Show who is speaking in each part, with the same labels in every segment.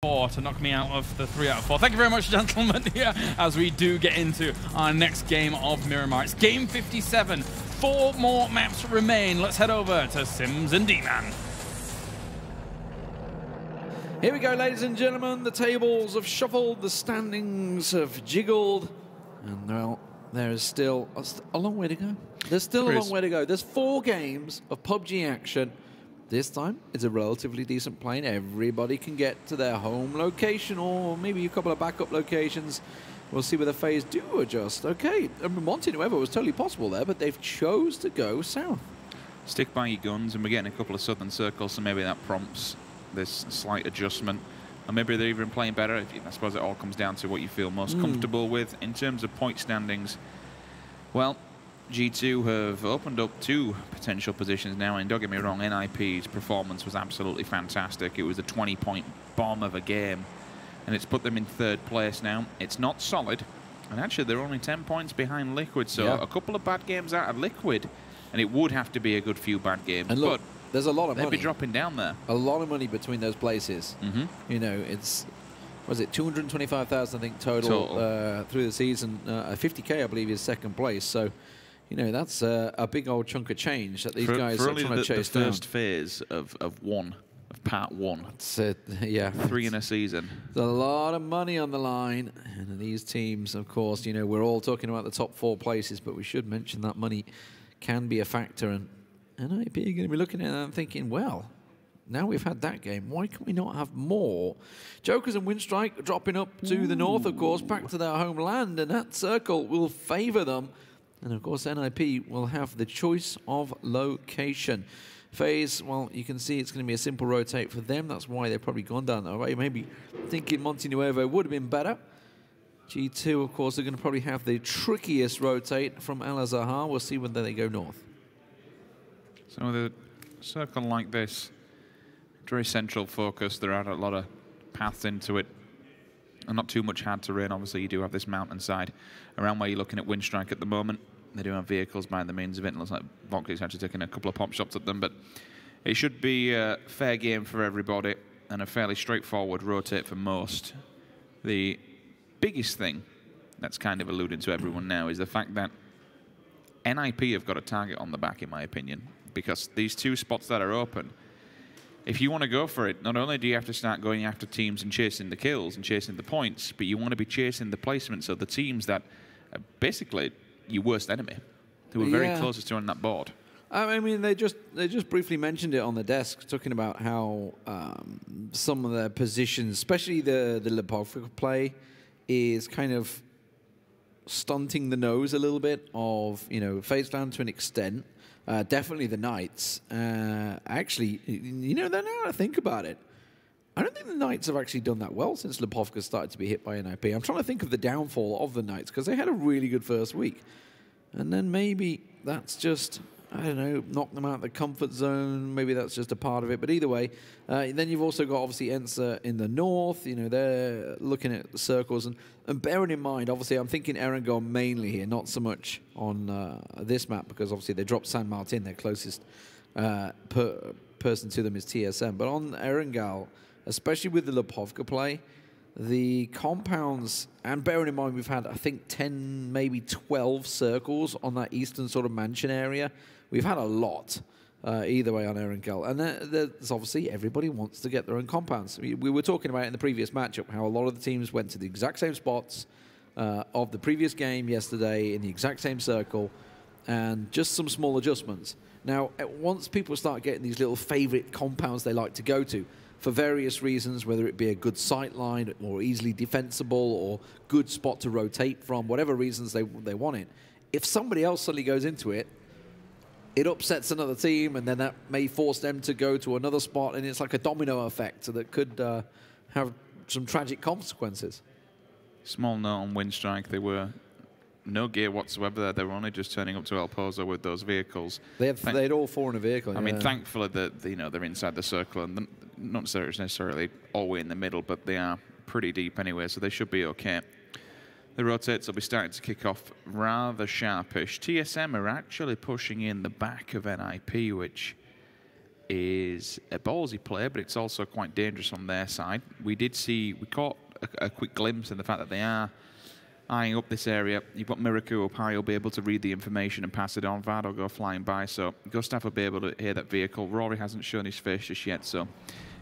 Speaker 1: 4 to knock me out of the 3 out of 4. Thank you very much, gentlemen, here as we do get into our next game of Miramar. It's game 57. 4 more maps remain. Let's head over to Sims and D-Man.
Speaker 2: Here we go, ladies and gentlemen. The tables have shuffled, the standings have jiggled, and well, there is still a long way to go. There's still a long way to go. There's 4 games of PUBG action. This time, it's a relatively decent plane. Everybody can get to their home location or maybe a couple of backup locations. We'll see whether FaZe do adjust. Okay, Monty Nuevo was totally possible there, but they've chose to go south.
Speaker 3: Stick by your guns, and we're getting a couple of southern circles, so maybe that prompts this slight adjustment. Or maybe they're even playing better. I suppose it all comes down to what you feel most comfortable with. In terms of point standings, well, G2 have opened up 2 potential positions now, and don't get me wrong, NIP's performance was absolutely fantastic. It was a 20-point bomb of a game, and it's put them in 3rd place now. It's not solid, and actually they're only 10 points behind Liquid, so a couple of bad games out of Liquid, and it would have to be a good few bad games.
Speaker 2: And look, there's a lot of money.
Speaker 3: They'd be dropping down there.
Speaker 2: A lot of money between those places. You know, it's, was it 225,000, I think, total. Through the season. 50K, I believe, is 2nd place, so you know, that's a big old chunk of change that these guys are trying to chase down.
Speaker 3: The first phase of part 1.
Speaker 2: That's it, yeah.
Speaker 3: 3 in a season.
Speaker 2: There's a lot of money on the line. And these teams, of course, you know, we're all talking about the top 4 places, but we should mention that money can be a factor. And NIP are going to be looking at that and thinking, well, now we've had that game, why can we not have more? Jokers and Winstrike dropping up to the north, of course, back to their homeland, and that circle will favor them. And of course, NIP will have the choice of location. FaZe, well, you can see it's going to be a simple rotate for them. That's why they've probably gone down that way. Maybe thinking Monty Nuevo would have been better. G2, of course, are going to probably have the trickiest rotate from Al Azhar. We'll see whether they go north.
Speaker 3: So with a circle like this, very central focus. There are a lot of paths into it. And not too much hard terrain. Obviously, you do have this mountainside around where you're looking at Winstrike at the moment. They do have vehicles by the means of it. It looks like Vox is actually taking a couple of pop shots at them, but it should be a fair game for everybody and a fairly straightforward rotate for most. The biggest thing that's kind of alluding to everyone now is the fact that NIP have got a target on the back, in my opinion, because these 2 spots that are open, if you want to go for it, not only do you have to start going after teams and chasing the kills and chasing the points, but you want to be chasing the placements of the teams that are basically your worst enemy, who are very closest to on that board.
Speaker 2: I mean, they just briefly mentioned it on the desk, talking about how some of their positions, especially the Lipovka play, is kind of stunting the nose a little bit of, you know, FaZe Clan to an extent. Definitely the Knights. Actually, you know, now I think about it, I don't think the Knights have actually done that well since Lipovka started to be hit by NIP. I'm trying to think of the downfall of the Knights, because they had a really good first week. And then maybe that's just, I don't know, knock them out of the comfort zone. Maybe that's just a part of it. But either way, then you've also got, obviously, ENCE in the north. You know, they're looking at the circles. And bearing in mind, obviously, I'm thinking Erangel mainly here, not so much on this map, because obviously they dropped San Martin. Their closest person to them is TSM. But on Erangel, especially with the Lipovka play, the compounds, and bearing in mind we've had, I think, 10, maybe 12 circles on that eastern sort of mansion area. We've had a lot either way on Erangel. And there's obviously everybody wants to get their own compounds. We were talking about in the previous matchup how a lot of the teams went to the exact same spots of the previous game yesterday in the exact same circle, and just some small adjustments. Now, once people start getting these little favorite compounds they like to go to, for various reasons, whether it be a good sight line or easily defensible or good spot to rotate from, whatever reasons they want it, if somebody else suddenly goes into it, it upsets another team, and then that may force them to go to another spot, and it's like a domino effect that could have some tragic consequences.
Speaker 3: Small note on Winstrike, they were no gear whatsoever there. They were only just turning up to El Pozo with those vehicles.
Speaker 2: They had all 4 in a vehicle.
Speaker 3: I mean, thankfully that, you know, they're inside the circle, and not necessarily all the way in the middle, but they are pretty deep anyway, so they should be okay. The rotates will be starting to kick off rather sharpish. TSM are actually pushing in the back of NIP, which is a ballsy play, but it's also quite dangerous on their side. We caught a quick glimpse in the fact that they are eyeing up this area. You've got Miraku up high, he'll be able to read the information and pass it on. VOD will go flying by, so Gustav will be able to hear that vehicle. Rory hasn't shown his face just yet, so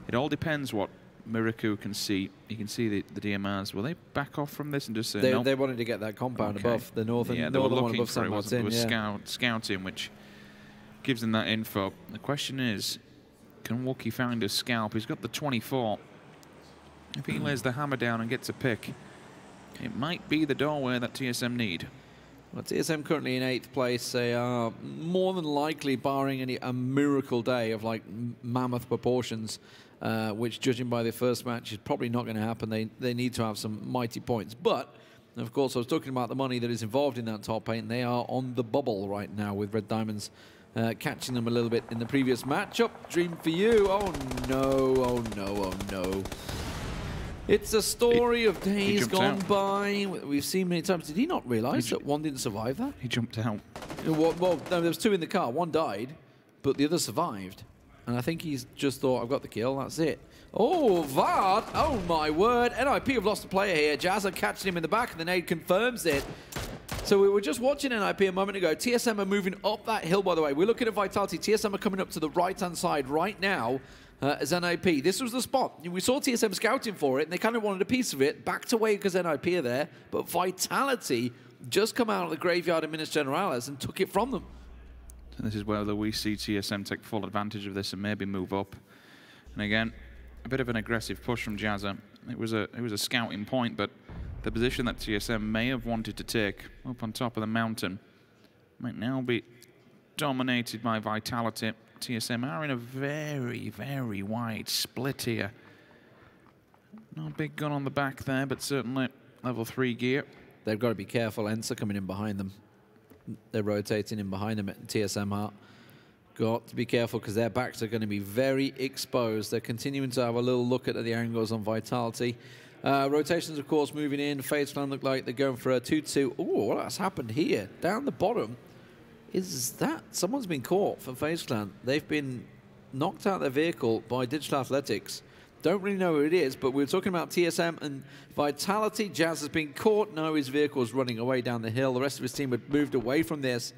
Speaker 3: it all depends what Miraku can see. You can see the DMRs. Will they back off from this and just say no?
Speaker 2: They wanted to get that compound above the northern,
Speaker 3: yeah, they were
Speaker 2: northern one
Speaker 3: looking
Speaker 2: above
Speaker 3: for
Speaker 2: San
Speaker 3: it,
Speaker 2: Martin.
Speaker 3: wasn't it? It was scouting, which gives them that info. The question is, can Wookie find a scalp? He's got the 24. If he lays the hammer down and gets a pick, it might be the doorway that TSM need.
Speaker 2: Well, TSM currently in 8th place. They are more than likely, barring a miracle day of like mammoth proportions, which, judging by their first match, is probably not going to happen. They need to have some mighty points. But, of course, I was talking about the money that is involved in that top 8, and they are on the bubble right now with Red Diamonds catching them a little bit in the previous matchup. Dream for you. Oh, no. Oh, no. Oh, no. It's a story of days gone by. We've seen many times. Did he not realize that one didn't survive that?
Speaker 3: He jumped out.
Speaker 2: Well, no, there was 2 in the car. One died, but the other survived. And I think he's just thought, I've got the kill, that's it. Oh, VOD! Oh, my word. NIP have lost a player here. Jazza catching him in the back, and the nade confirms it. So we were just watching NIP a moment ago. TSM are moving up that hill, by the way. We're looking at Vitality. TSM are coming up to the right-hand side right now as NIP. This was the spot. We saw TSM scouting for it, and they kind of wanted a piece of it. Backed away because NIP are there. But Vitality just come out of the graveyard in Minas Generales and took it from them.
Speaker 3: And this is where we see TSM take full advantage of this and maybe move up. And again, a bit of an aggressive push from Jazza. It was a scouting point, but the position that TSM may have wanted to take up on top of the mountain might now be dominated by Vitality. TSM are in a very, very wide split here. No big gun on the back there, but certainly level 3 gear.
Speaker 2: They've got to be careful. Ents are coming in behind them. They're rotating in behind them at TSM are. Got to be careful because their backs are going to be very exposed. They're continuing to have a little look at the angles on Vitality. Rotations, of course, moving in. FaZe Clan look like they're going for a 2-2. Oh, what's happened here? Down the bottom. Is that someone's been caught for FaZe Clan? They've been knocked out of their vehicle by Digital Athletics. Don't really know who it is, but we were talking about TSM and Vitality. Jazz has been caught. No, his vehicle's running away down the hill. The rest of his team had moved away from this.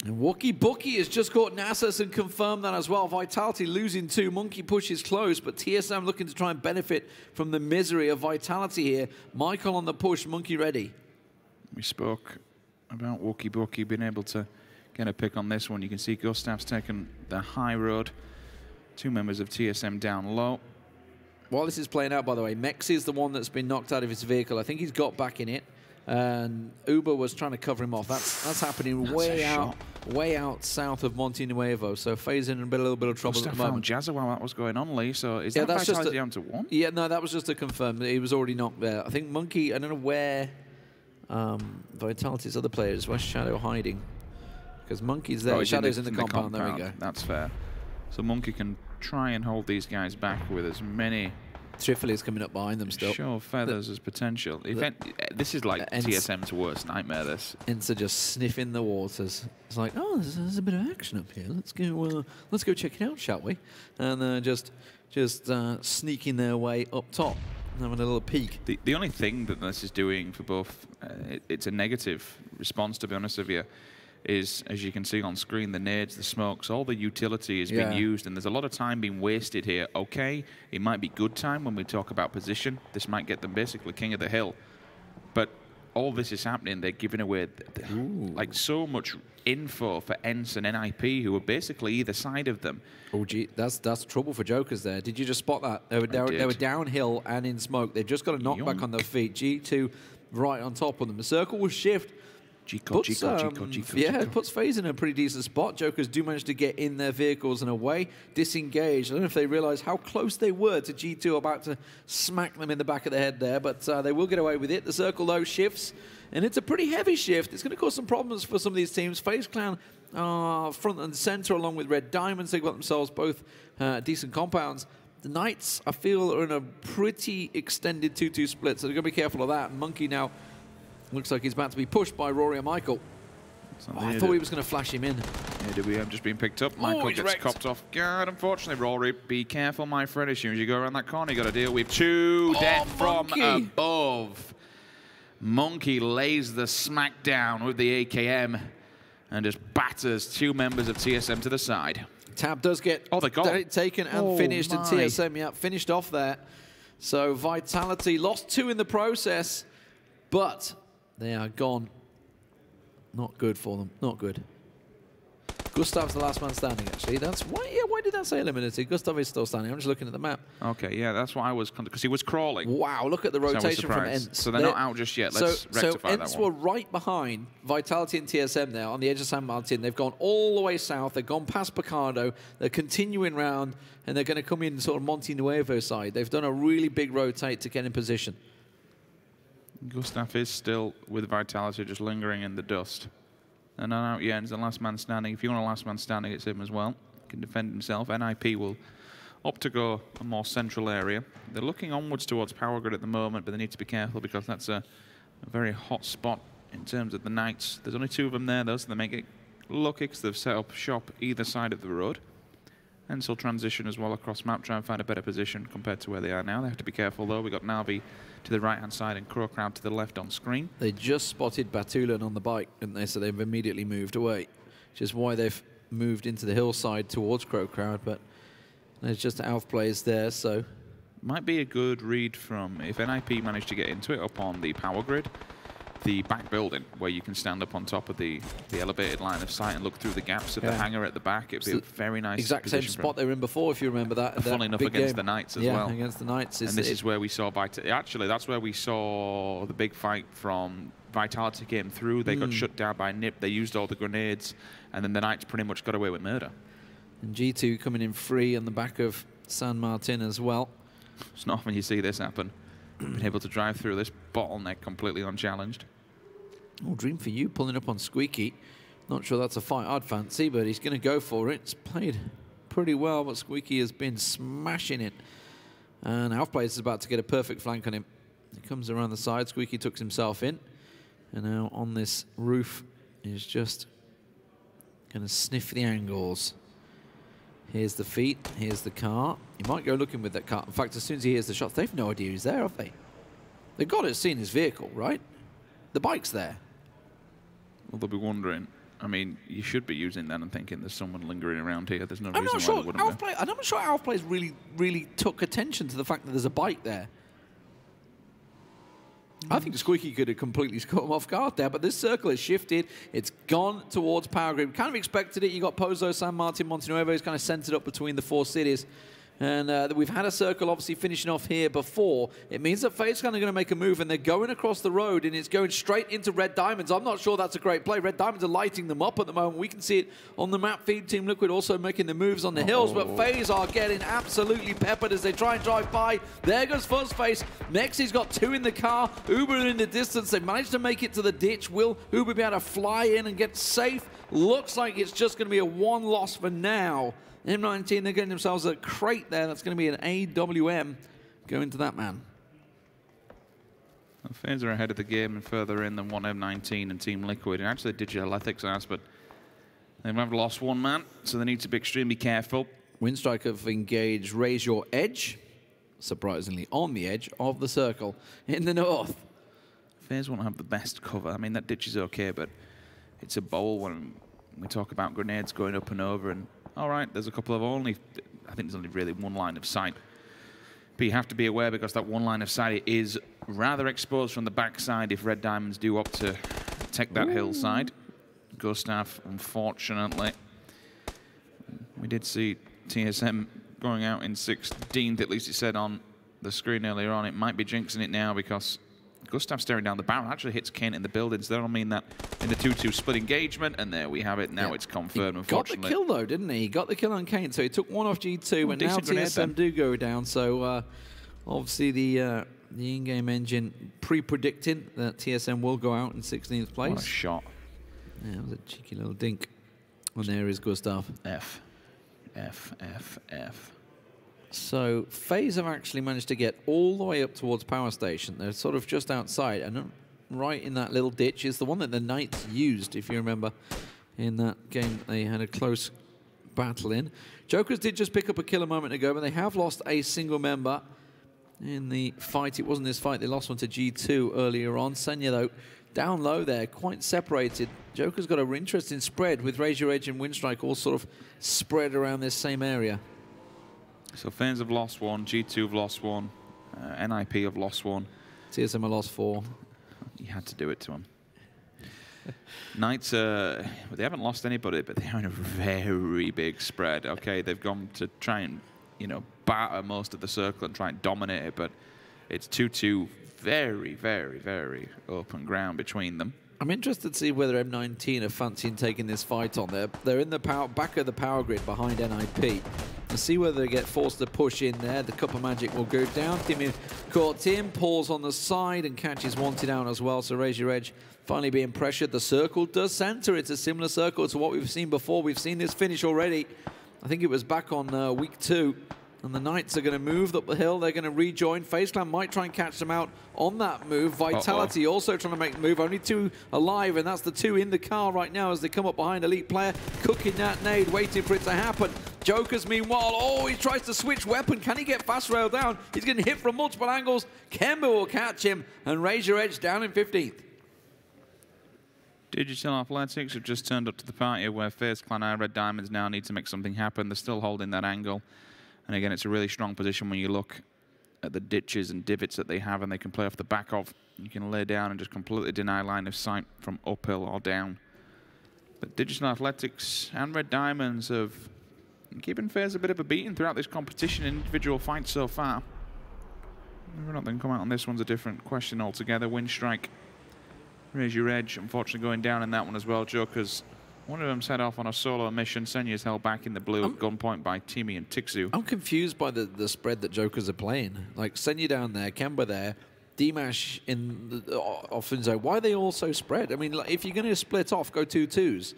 Speaker 2: And Wookie Bookie has just caught Nasus and confirmed that as well. Vitality losing 2. Monkey pushes close, but TSM looking to try and benefit from the misery of Vitality here. Michael on the push, Monkey ready.
Speaker 3: We spoke about Wookie Bookie being able to get a pick on this one. You can see Gustav's taken the high road. 2 members of TSM down low.
Speaker 2: While this is playing out, by the way, Mexi is the one that's been knocked out of his vehicle. I think he's got back in it. And Uber was trying to cover him off. That's happening way out south of Monte Nuevo. So FaZe in a little bit of trouble at the moment.
Speaker 3: Jazza while that was going on, Lee. So is that Vitality down to 1?
Speaker 2: Yeah, no, that was just to confirm that he was already knocked there. I think Monkey, I don't know where Vitality's other players, where's Shadow hiding? Because Monkey's there, Shadow's in the compound. There we go.
Speaker 3: That's fair. So Monkey can try and hold these guys back with as many...
Speaker 2: Trifoli's coming up behind them still.
Speaker 3: Sure, feathers as potential. This is like TSM's worst nightmare, this.
Speaker 2: Ents are just sniffing the waters. It's like, oh, there's a bit of action up here. Let's go check it out, shall we? And just sneaking their way up top, having a little peek.
Speaker 3: The only thing that this is doing for both, it's a negative response, to be honest with you, is, as you can see on screen, the nades, the smokes, all the utility is being used, and there's a lot of time being wasted here. Okay, it might be good time when we talk about position. This might get them basically king of the hill. But all this is happening, they're giving away like so much info for Ents and NIP, who are basically either side of them.
Speaker 2: Oh, gee, that's trouble for Jokers there. Did you just spot that? They were downhill and in smoke. They've just got a knockback on their feet. G2 right on top of them. The circle will shift. It puts FaZe in a pretty decent spot. Jokers do manage to get in their vehicles and away, disengage. I don't know if they realize how close they were to G2, about to smack them in the back of the head there, but they will get away with it. The circle, though, shifts, and it's a pretty heavy shift. It's going to cause some problems for some of these teams. FaZe Clan are front and center along with Red Diamonds. They've got themselves both decent compounds. The Knights, I feel, are in a pretty extended 2-2 split, so they're going to be careful of that. And Monkey now looks like he's about to be pushed by Rory and Michael.
Speaker 3: So
Speaker 2: I thought he was going to flash him in.
Speaker 3: AWM just being picked up. Michael gets copped off guard, unfortunately. Rory, be careful, my friend. As soon as you go around that corner, you got to deal with 2 death from above. Monkey lays the smackdown with the AKM and just batters 2 members of TSM to the side.
Speaker 2: Tab does get taken and finished, and TSM finished off there. So Vitality lost 2 in the process, but they are gone. Not good for them. Not good. Gustav's the last man standing, actually. That's why. Yeah, why did that say eliminated? Gustav is still standing. I'm just looking at the map.
Speaker 3: Okay, yeah, that's why I was, because he was crawling.
Speaker 2: Wow, look at the rotation from Ents.
Speaker 3: So they're not out just yet. Let's rectify that one.
Speaker 2: Ents were right behind Vitality and TSM there on the edge of San Martin. They've gone all the way south. They've gone past Picardo. They're continuing round, and they're going to come in sort of Monte Nuevo side. They've done a really big rotate to get in position.
Speaker 3: Gustav is still with Vitality, just lingering in the dust. And not out yet. He's the last man standing. If you want a last man standing, it's him as well. He can defend himself. NIP will opt to go a more central area. They're looking onwards towards Power Grid at the moment, but they need to be careful because that's a very hot spot in terms of the Knights. There's only 2 of them there, though, so they make it lucky because they've set up shop either side of the road. And so transition as well across map, try and find a better position compared to where they are now. They have to be careful, though. We've got Navi to the right-hand side and CrowCrowd to the left on screen.
Speaker 2: They just spotted Batulan on the bike, didn't they? So they've immediately moved away, which is why they've moved into the hillside towards CrowCrowd, but there's just Alf players there, so...
Speaker 3: Might be a good read from, if NIP managed to get into it up on the Power Grid, the back building, where you can stand up on top of the elevated line of sight and look through the gaps of the hangar at the back. It'd be a very nice
Speaker 2: exact same spot they were in before, if you remember that.
Speaker 3: Funnily enough, against the Knights as well.
Speaker 2: Yeah, against the Knights.
Speaker 3: And this is where we saw, actually, that's where we saw the big fight from Vitality came through. They got shut down by Nip. They used all the grenades, and then the Knights pretty much got away with murder.
Speaker 2: And G2 coming in free on the back of San Martin as well.
Speaker 3: It's not often you see this happen. Been able to drive through this bottleneck completely unchallenged.
Speaker 2: Oh, dream for you, pulling up on Squeaky. Not sure that's a fight I'd fancy, but he's going to go for it. It's played pretty well, but Squeaky has been smashing it. And Outplays is about to get a perfect flank on him. He comes around the side. Squeaky tucks himself in. And now on this roof, he's just going to sniff the angles. Here's the feet. Here's the car. He might go looking with that car. In fact, as soon as he hears the shots, they've no idea he's there, have they? They've got to have seen his vehicle, right? The bike's there.
Speaker 3: Well, they'll be wondering. I mean, you should be using that and thinking there's someone lingering around here. There's no reason why they wouldn't be.
Speaker 2: I'm not sure Outplays really took attention to the fact that there's a bike there. I think Squeaky could have completely caught him off guard there, but this circle has shifted. It's gone towards Power Grid. We kind of expected it. You got Pozo, San Martin, Monte Nuevo is kind of centered up between the 4 cities. And we've had a circle obviously finishing off here before. It means that FaZe Clan are going to make a move, and they're going across the road, and it's going straight into Red Diamonds. I'm not sure that's a great play. Red Diamonds are lighting them up at the moment. We can see it on the map feed. Team Liquid also making the moves on the hills, but FaZe are getting absolutely peppered as they try and drive by. There goes Fuzzface. Next, he's got 2 in the car. Uber in the distance. They managed to make it to the ditch. Will Uber be able to fly in and get safe? Looks like it's just going to be a 1 loss for now. M19, they're getting themselves a crate there. That's going to be an AWM going to that man.
Speaker 3: Well, FaZe are ahead of the game and further in than 1M19 and Team Liquid. And actually, Digital Ethics has, but they have lost 1 man, so they need to be extremely careful.
Speaker 2: Winstrike have engaged Raise Your Edge, surprisingly, on the edge of the circle in the north.
Speaker 3: FaZe won't have the best cover. I mean, that ditch is okay, but it's a bowl when we talk about grenades going up and over. And all right, there's a couple of I think there's only really 1 line of sight. But you have to be aware because that 1 line of sight is rather exposed from the backside if Red Diamonds do opt to take that hillside. Gustav, unfortunately. We did see TSM going out in 16th, at least it said on the screen earlier on. It might be jinxing it now because Gustav staring down the barrel actually hits Kane in the buildings. That'll mean that in the 2-2 split engagement, and there we have it. Now it's confirmed, unfortunately.
Speaker 2: He got the kill, though, didn't he? He got the kill on Kane, so he took 1 off G2, and now TSM do go down. So, obviously, the in-game engine pre-predicting that TSM will go out in 16th place.
Speaker 3: What a shot.
Speaker 2: Yeah, it was a cheeky little dink. And there is Gustav.
Speaker 3: F. F, F, F.
Speaker 2: So FaZe have actually managed to get all the way up towards Power Station. They're sort of just outside. And right in that little ditch is the one that the Knights used, if you remember. In that game, they had a close battle in. Jokers did just pick up a kill a moment ago, but they have lost a single member in the fight. It wasn't this fight. They lost one to G2 earlier on. Senya, though, down low there, quite separated. Joker's got an interesting spread with Razor Edge and Winstrike all sort of spread around this same area.
Speaker 3: So FaZe have lost one, G2 have lost one, NIP have lost one.
Speaker 2: TSM have lost 4.
Speaker 3: You had to do it to them. Knights, they haven't lost anybody, but they're in a very big spread. Okay, they've gone to try and, you know, batter most of the circle and try and dominate it, but it's 2-2, very, very, very open ground between them.
Speaker 2: I'm interested to see whether M19 are fancying taking this fight on. They're in the back of the power grid behind NIP. To see whether they get forced to push in there. The Cup of Magic will go down. Timmy caught Tim, pulls on the side and catches wanted out as well. So Razor Edge finally being pressured. The circle does center. It's a similar circle to what we've seen before. We've seen this finish already. I think it was back on week 2. And the Knights are going to move up the hill. They're going to rejoin. FaZe Clan might try and catch them out on that move. Vitality also trying to make the move. Only 2 alive, and that's the 2 in the car right now as they come up behind Elite Player. Cooking that nade, waiting for it to happen. Jokers, meanwhile, oh, he tries to switch weapon. Can he get fast rail down? He's getting hit from multiple angles. Kemba will catch him, and Razor Edge down in 15th.
Speaker 3: Digital Athletics have just turned up to the party where FaZe Clan and Red Diamonds now need to make something happen. They're still holding that angle. And again, it's a really strong position when you look at the ditches and divots that they have and they can play off the back of. You can lay down and just completely deny line of sight from uphill or down. But Digital Athletics and Red Diamonds have given FaZe a bit of a beating throughout this competition in individual fights so far. Whether or not they can come out on this one's a different question altogether. Winstrike, Razor Edge, unfortunately going down in that one as well. Jokers, one of them set off on a solo mission. Senya's held back in the blue at gunpoint by Timmy and Tixu.
Speaker 2: I'm confused by the spread that Jokers are playing. Like Senya down there, Kemba there, D-Mash in the offensive zone. Why are they all so spread? I mean, like, if you're going to split off, go 2-2s.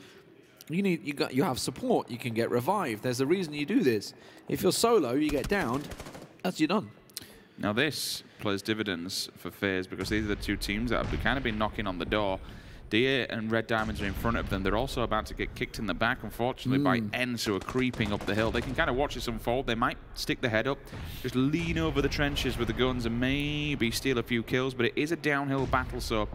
Speaker 2: You have support. You can get revived. There's a reason you do this. If you're solo, you get downed. That's you done.
Speaker 3: Now this plays dividends for FaZe because these are the 2 teams that have kind of been knocking on the door. DA and Red Diamonds are in front of them. They're also about to get kicked in the back, unfortunately, by Ents, who are creeping up the hill. They can kind of watch this unfold. They might stick their head up, just lean over the trenches with the guns and maybe steal a few kills, but it is a downhill battle, so...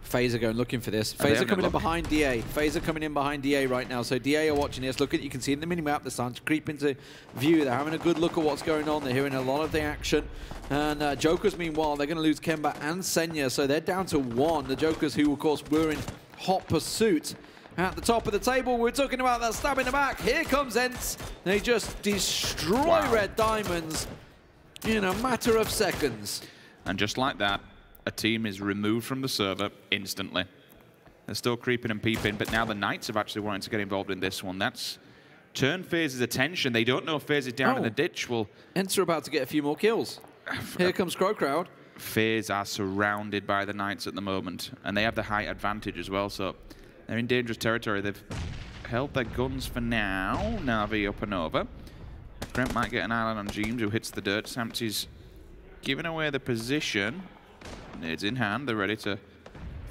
Speaker 2: FaZe are going looking for this. FaZe are coming in behind DA. FaZe are coming in behind DA right now. So DA are watching this. Look at, you can see in the minimap, they're starting to creep into view. They're having a good look at what's going on. They're hearing a lot of the action. And Jokers, meanwhile, they're going to lose Kemba and Senya. So they're down to 1. The Jokers, who, of course, were in hot pursuit. At the top of the table, we're talking about that stab in the back. Here comes Ents. They just destroy Red Diamonds in a matter of seconds. And
Speaker 3: just like that, a team is removed from the server instantly. They're still creeping and peeping, but now the Knights have actually wanted to get involved in this one. That's turned FaZe's attention. They don't know if FaZe is down in the ditch. Well,
Speaker 2: Ents are about to get a few more kills. Here comes CrowCrowd.
Speaker 3: FaZe are surrounded by the Knights at the moment, and they have the height advantage as well, so they're in dangerous territory. They've held their guns for now. Navi up and over. Brent might get an island on James, who hits the dirt. Samty's giving away the position. Nades in hand, they're ready to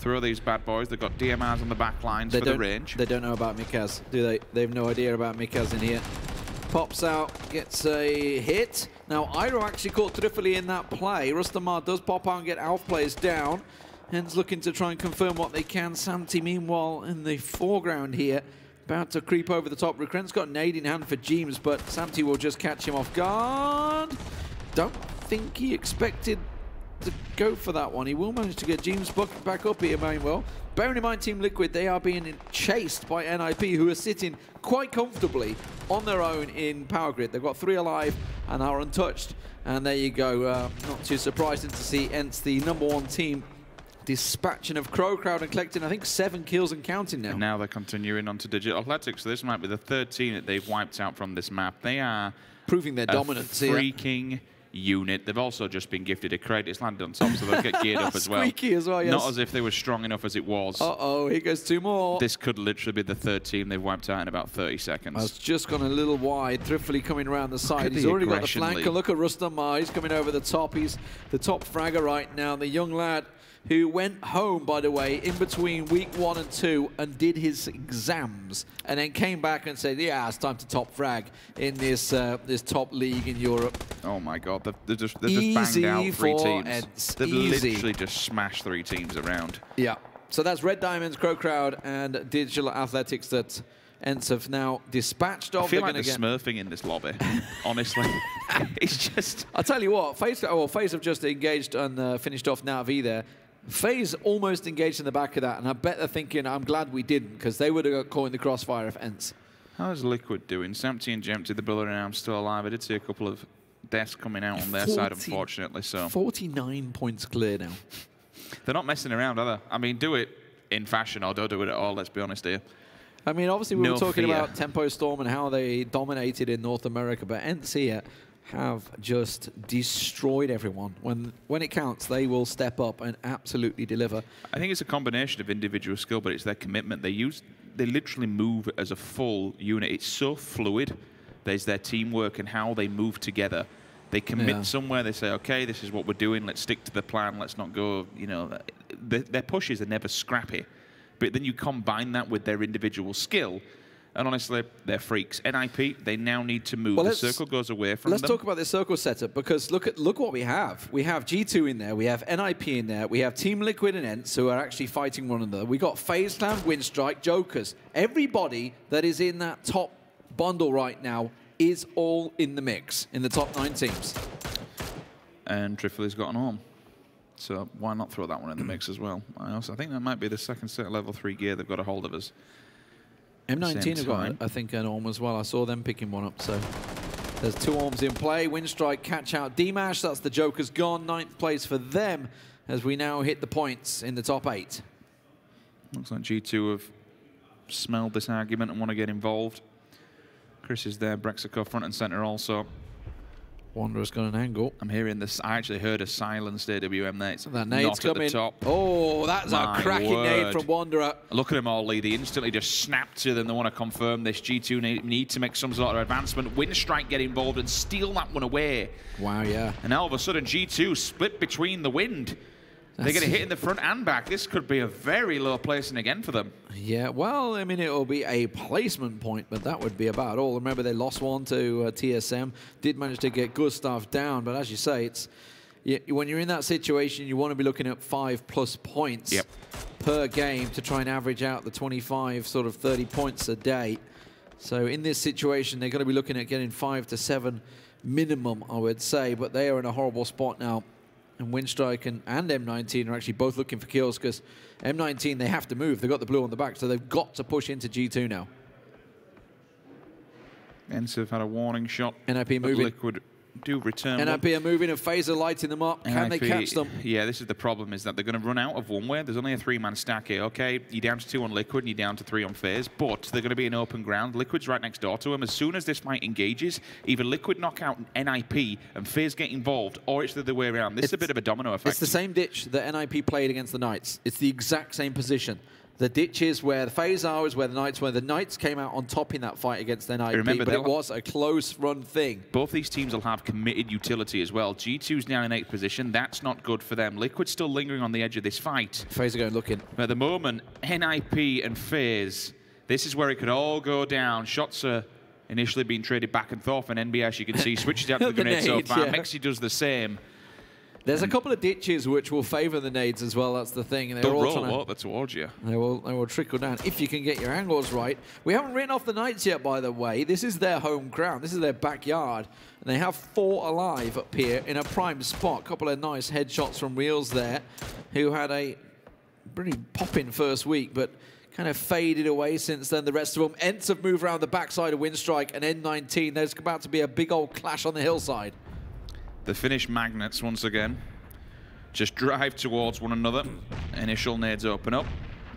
Speaker 3: throw these bad boys. They've got DMRs on the back lines for the range.
Speaker 2: They don't know about Mikaz, do they? They have no idea about Mikaz in here. Pops out, gets a hit. Now, Iroh actually caught Trifoli in that play. Rustamar does pop out and get Alf players down. Hens looking to try and confirm what they can. Samty, meanwhile, in the foreground here, about to creep over the top. Recren's got nade in hand for James, but Samty will just catch him off guard. Don't think he expected to go for that one. He will manage to get James back up here, Manuel. Bearing in mind, Team Liquid, they are being chased by NIP, who are sitting quite comfortably on their own in Power Grid. They've got 3 alive and are untouched. And there you go. Not too surprising to see Ents, the #1 team, dispatching of CrowCrowd and collecting, I think, 7 kills and counting now.
Speaker 3: And now they're continuing on to Digital Athletics. So this might be the 3rd team that they've wiped out from this map. They are
Speaker 2: proving their dominance here.
Speaker 3: Freaking unit. They've also just been gifted a crate. It's landed on top, so they'll get geared up as well.
Speaker 2: Squeaky as well, yes.
Speaker 3: Not as if they were strong enough as it was.
Speaker 2: Uh-oh, here goes 2 more.
Speaker 3: This could literally be the 3rd team they've wiped out in about 30 seconds.
Speaker 2: It's just gone a little wide. Trifoli coming around the side. He's already got the flank. And look at Rustamar. He's coming over the top. He's the top fragger right now. The young lad who went home, by the way, in between week 1 and 2 and did his exams, and then came back and said, yeah, it's time to top frag in this this top league in Europe.
Speaker 3: Oh my God, they've just banged out 3 teams.
Speaker 2: Ents.
Speaker 3: They've
Speaker 2: Easy.
Speaker 3: literally just smashed 3 teams around.
Speaker 2: Yeah. So that's Red Diamonds, CrowCrowd, and Digital Athletics that Ents have now dispatched of.
Speaker 3: I feel like they're smurfing in this lobby, honestly. It's just...
Speaker 2: I'll tell you what, FaZe have just engaged and finished off Natus Vincere there. FaZe almost engaged in the back of that, and I bet they're thinking, I'm glad we didn't, because they would have got caught in the crossfire of Ents.
Speaker 3: How's Liquid doing? Sampty and Jempty, the brother and I'm still alive. I did see a couple of deaths coming out on their side, unfortunately. So
Speaker 2: 49 points clear now.
Speaker 3: They're not messing around, are they? I mean, do it in fashion or don't do it at all, let's be honest here.
Speaker 2: I mean, obviously we were talking
Speaker 3: fear.
Speaker 2: about Tempo Storm and how they dominated in North America, but Ents here have just destroyed everyone. When it counts, they will step up and absolutely deliver.
Speaker 3: I think it's a combination of individual skill, but it's their commitment. They literally move as a full unit. It's so fluid. There's their teamwork and how they move together. They commit somewhere. They say, okay, this is what we're doing. Let's stick to the plan. Let's not go, you know. Their pushes are never scrappy. But then you combine that with their individual skill, and honestly, they're freaks. NIP, they now need to move. Well, the circle goes away from them.
Speaker 2: Let's talk about the circle setup, because look what we have. We have G2 in there. We have NIP in there. We have Team Liquid and Ents who are actually fighting one another. We got FaZe Clan, Winstrike, Jokers. Everybody that is in that top bundle right now is all in the mix in the top 9 teams.
Speaker 3: And Trifly's got an arm. So why not throw that one in the mix as well? I think that might be the second set of level 3 gear they've got a hold of us.
Speaker 2: M19 have got, I think, an arm as well. I saw them picking one up. So there's 2 arms in play. Winstrike catch out D-Mash. That's the Joker's gone. 9th place for them as we now hit the points in the top 8.
Speaker 3: Looks like G2 have smelled this argument and want to get involved. Chris is there. Brexaco front and center also.
Speaker 2: Wanderer's got an angle.
Speaker 3: I'm hearing this. I actually heard a silenced AWM there. It's
Speaker 2: that nade's coming.
Speaker 3: At the top.
Speaker 2: Oh, that's a cracking nade from Wanderer.
Speaker 3: Look at them all, Lee. They instantly just snapped to them. They want to confirm this. G2 need to make some sort of advancement. Winstrike get involved and steal that one away.
Speaker 2: Wow, yeah.
Speaker 3: And all of a sudden, G2 split between the wind. They're going to hit in the front and back. This could be a very low placing again for them. Yeah, well, I mean, it will be a placement point, but that would be about all. Remember, they lost one to TSM. Did manage to get Gustav down, but as you say, it's when you're in that situation, you want to be looking at 5+ points per game to try and average out the 25, sort of 30 points a day. So in this situation, they're going to be looking at getting 5 to 7 minimum, I would say, but they are in a horrible spot now. And Winstrike and M19 are actually both looking for kills, because M19, they have to move. They've got the blue on the back, so they've got to push into G2 now. ENCE have had a warning shot. NIP moving. Liquid do return. NIP are moving, and FaZe are lighting them up. Can they catch them? Yeah, this is the problem, is that they're going to run out of one way. There's only a 3-man stack here. Okay, you're down to 2 on Liquid, and you're down to 3 on FaZe, but they're going to be in open ground. Liquid's right next door to them. As soon as this fight engages, either Liquid knock out NIP and FaZe get involved, or it's the other way around. This is a bit of a domino effect. It's the same ditch that NIP played against the Knights. It's the exact same position. The ditch is where the FaZe are, is where the Knights were. The Knights came out on top in that fight against NIP, remember, but it was a close-run thing. Both these teams will have committed utility as well. G2's now in 8th position. That's not good for them. Liquid's still lingering on the edge of this fight. FaZe are going looking. At the moment, NIP and FaZe, this is where it could all go down. Shots are initially being traded back and forth, and NBS, you can see, switches out to the grenade so far. Mexi does the same. There's a couple of ditches which will favour the nades as well. That's the thing. They'll roll over towards you. They will trickle down if you can get your angles right. We haven't written off the Knights yet, by the way. This is their home ground. This is their backyard. And they have 4 alive up here in a prime spot. A couple of nice headshots from Reels there, who had a pretty popping first week, but kind of faded away since then. The rest of them, Ents have moved around the backside of Winstrike and N19. There's about to be a big old clash on the hillside. The Finnish magnets, once again, just drive towards one another. Initial nades open up.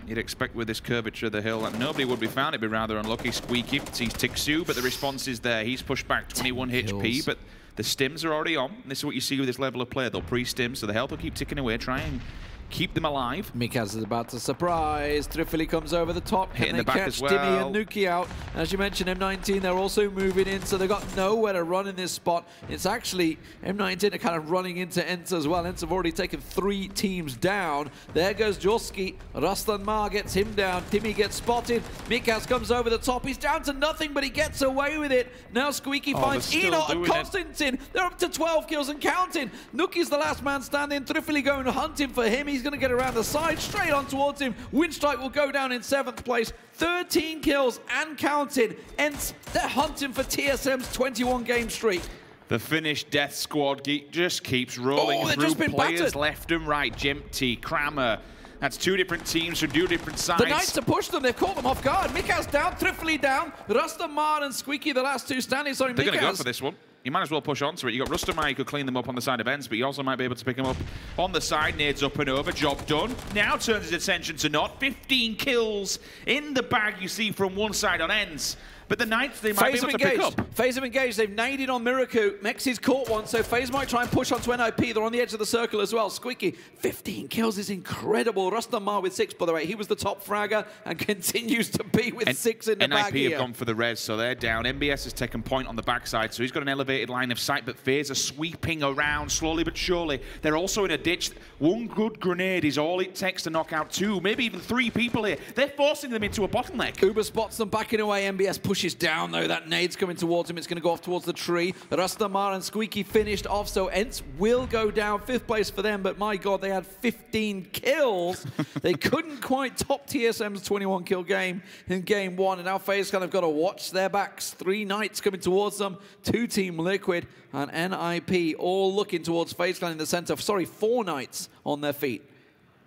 Speaker 3: You'd expect with this curvature of the hill that nobody would be found. It'd be rather unlucky. Squeaky sees Tixu, but the response is there. He's pushed back 21 HP, but the stims are already on. This is what you see with this level of play. They'll pre-stim, so the health will keep ticking away. Try and keep them alive.
Speaker 2: Mikaz is about to surprise. Trifili comes over the top. Can
Speaker 3: Hitting
Speaker 2: they
Speaker 3: the back
Speaker 2: catch
Speaker 3: as well.
Speaker 2: Timmy and Nuki out? As you mentioned, M19, they're also moving in, so they've got nowhere to run in this spot. It's actually M19 are kind of running into Ents as well. Ents have already taken 3 teams down. There goes Joski. Rustan Mar gets him down. Timmy gets spotted. Mikaz comes over the top. He's down to nothing, but he gets away with it. Now Squeaky finds Enoch and Konstantin. They're up to 12 kills and counting. Nuki's the last man standing. Trifili going to hunt him for him. He's going to get around the side, straight on towards him. Winstrike will go down in 7th place. 13 kills and counted. Ents, they're hunting for TSM's 21-game streak.
Speaker 3: The Finnish death squad just keeps rolling through
Speaker 2: just been
Speaker 3: players
Speaker 2: battered.
Speaker 3: left and right. Jempty, Kramer. That's 2 different teams from 2 different sides.
Speaker 2: The Knights have pushed them. They've caught them off guard. Mikaz down, Trifili down. Rustamar and Squeaky, the last 2 standing. Sorry,
Speaker 3: They're going to
Speaker 2: Mikaz.
Speaker 3: go for this one. You might as well push onto it. You got Rustamar, you could clean them up on the side of Ents, but you also might be able to pick them up on the side. Nades up and over, job done. Now turns his attention to Not. 15 kills in the bag you see from one side on Ents. But the Knights, they might be able to pick up.
Speaker 2: FaZe have engaged. They've naded on Miraku. Mexi's caught one, so FaZe might try and push onto NIP. They're on the edge of the circle as well. Squeaky, 15 kills is incredible. Rustamar with 6, by the way. He was the top fragger and continues to be with 6 in the bag
Speaker 3: NIP
Speaker 2: here.
Speaker 3: have gone for the res, so they're down. MBS has taken point on the backside, so he's got an elevated line of sight, but FaZe are sweeping around slowly but surely. They're also in a ditch. 1 good grenade is all it takes to knock out 2, maybe even 3 people here. They're forcing them into a bottleneck.
Speaker 2: Uber spots them backing away. MBS pushes down, though. That nade's coming towards him. It's going to go off towards the tree. Rustamar and Squeaky finished off, so Ents will go down. 5th place for them, but my God, they had 15 kills. They couldn't quite top TSM's 21-kill game in game 1, and now FaZe kind of got to watch their backs. 3 Knights coming towards them, 2 Team Liquid, and NIP all looking towards FaZe Clan in the center. Sorry, 4 Knights on their feet.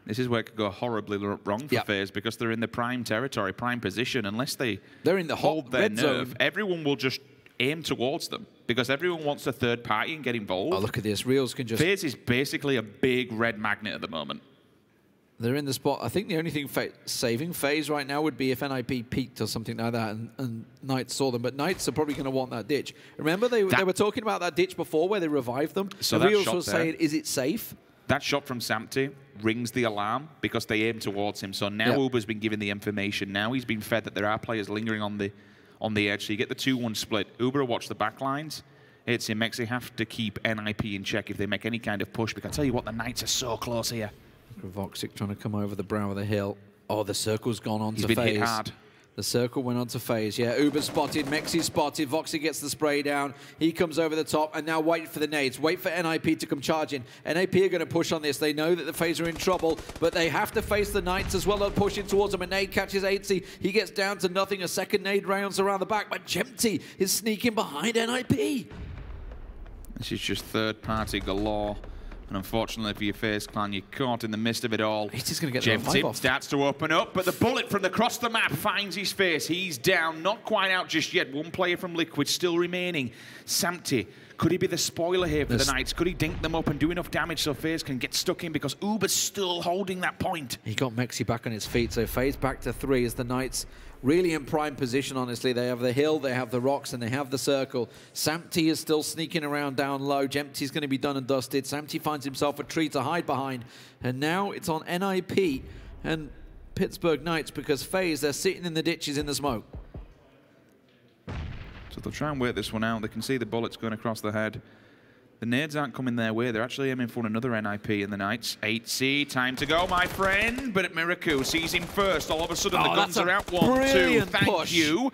Speaker 3: This is where it could go horribly wrong for FaZe because they're in the prime territory, prime position. Unless they're
Speaker 2: in the
Speaker 3: hold their
Speaker 2: red
Speaker 3: nerve,
Speaker 2: zone.
Speaker 3: everyone will just aim towards them because everyone wants a third party and get involved.
Speaker 2: Oh, look at this. Reals can just...
Speaker 3: FaZe is basically a big red magnet at the moment.
Speaker 2: They're in the spot. I think the only thing saving FaZe right now would be if NIP peaked or something like that and Knights saw them. But Knights are probably going to want that ditch. Remember, they were talking about that ditch before where they revived them?
Speaker 3: So
Speaker 2: the Reals was saying, is it safe?
Speaker 3: That shot from Samty rings the alarm because they aim towards him. So now Uber's been given the information. Now he's been fed that there are players lingering on the edge. So you get the 2-1 split. Uber will watch the back lines. It's him. They have to keep NIP in check if they make any kind of push. Because I tell you what, the Knights are so close here.
Speaker 2: Voxic trying to come over the brow of the hill. Oh, the circle's gone on to FaZe.
Speaker 3: He's been hit hard.
Speaker 2: The circle went on to FaZe. Yeah, Uber spotted, Mexi spotted, Voxy gets the spray down. He comes over the top and now wait for the nades. Wait for NIP to come charging. NIP are going to push on this. They know that the FaZe are in trouble, but they have to face the Knights as well. They're pushing towards them. A nade catches ENCE. He gets down to nothing. A second nade rounds around the back, but Jempty is sneaking behind NIP.
Speaker 3: This is just third-party galore. And unfortunately for your FaZe Clan, you're caught in the midst of it all.
Speaker 2: He's just going to get the revive off.
Speaker 3: Starts to open up, but the bullet from across the map finds his face. He's down, not quite out just yet. 1 player from Liquid still remaining. Samty, could he be the spoiler here for the Knights? Could he dink them up and do enough damage so FaZe can get stuck in? Because Uber's still holding that point.
Speaker 2: He got Mexi back on his feet, so FaZe back to 3 as the Knights really in prime position, honestly. They have the hill, they have the rocks, and they have the circle. Samty is still sneaking around down low. Jempty's going to be done and dusted. Samty finds himself a tree to hide behind. And now it's on NIP and Pittsburgh Knights because FaZe, they're sitting in the ditches in the smoke.
Speaker 3: So they'll try and wait this one out. They can see the bullets going across the head. The nades aren't coming their way. They're actually aiming for another NIP in the Knights. 8C, time to go, my friend. But Miraku sees him first. All of a sudden, the guns are out. 1, 2. Thank you.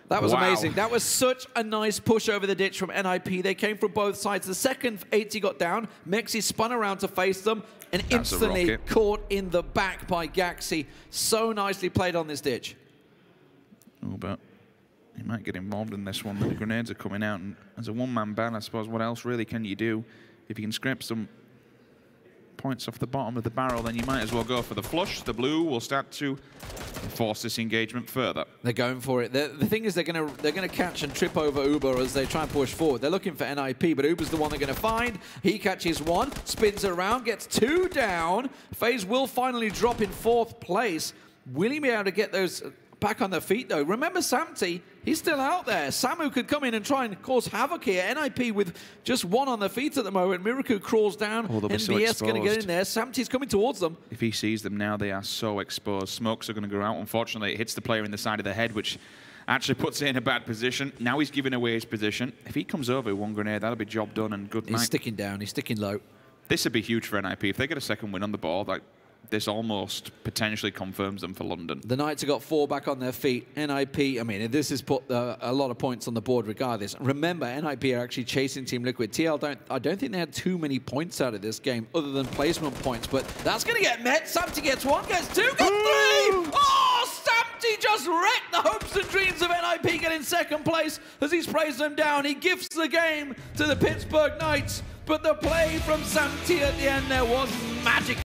Speaker 2: That was amazing. That was such a nice push over the ditch from NIP. They came from both sides. The second 80 got down, Mexi spun around to face them and instantly caught in the back by Gaxi. So nicely played on this ditch.
Speaker 3: Oh, but he might get involved in this one. The grenades are coming out, and as a one-man band, I suppose, what else really can you do? If you can scrape some points off the bottom of the barrel, then you might as well go for the flush. The blue will start to force this engagement further.
Speaker 2: They're going for it. The thing is, they're gonna catch and trip over Uber as they try and push forward. They're looking for NIP, but Uber's the one they're gonna find. He catches 1, spins around, gets 2 down. FaZe will finally drop in 4th place. Will he be able to get those back on their feet, though? Remember, Samty, He's still out there. Samu could come in and try and cause havoc here. NIP with just one on their feet at the moment. Miraku crawls down.
Speaker 3: Oh, they'll be so
Speaker 2: NBS going to get
Speaker 3: exposed.
Speaker 2: in there. Samti's coming towards them.
Speaker 3: If he sees them now, they are so exposed. Smokes are going to go out. Unfortunately, it hits the player in the side of the head, which actually puts it in a bad position. Now he's giving away his position. If he comes over with one grenade, that'll be job done and good night.
Speaker 2: He's sticking down. He's sticking low.
Speaker 3: This would be huge for NIP. If they get a second win on the board, like, this almost potentially confirms them for London.
Speaker 2: The Knights have got 4 back on their feet. NIP, I mean, this has put a lot of points on the board regardless. Remember, NIP are actually chasing Team Liquid. TL, I don't think they had too many points out of this game other than placement points, but that's going to get met. Samti gets 1, gets 2, gets 3! Oh, Samti just wrecked the hopes and dreams of NIP getting second place as he sprays them down. He gifts the game to the Pittsburgh Knights, but the play from Samti at the end there was magical.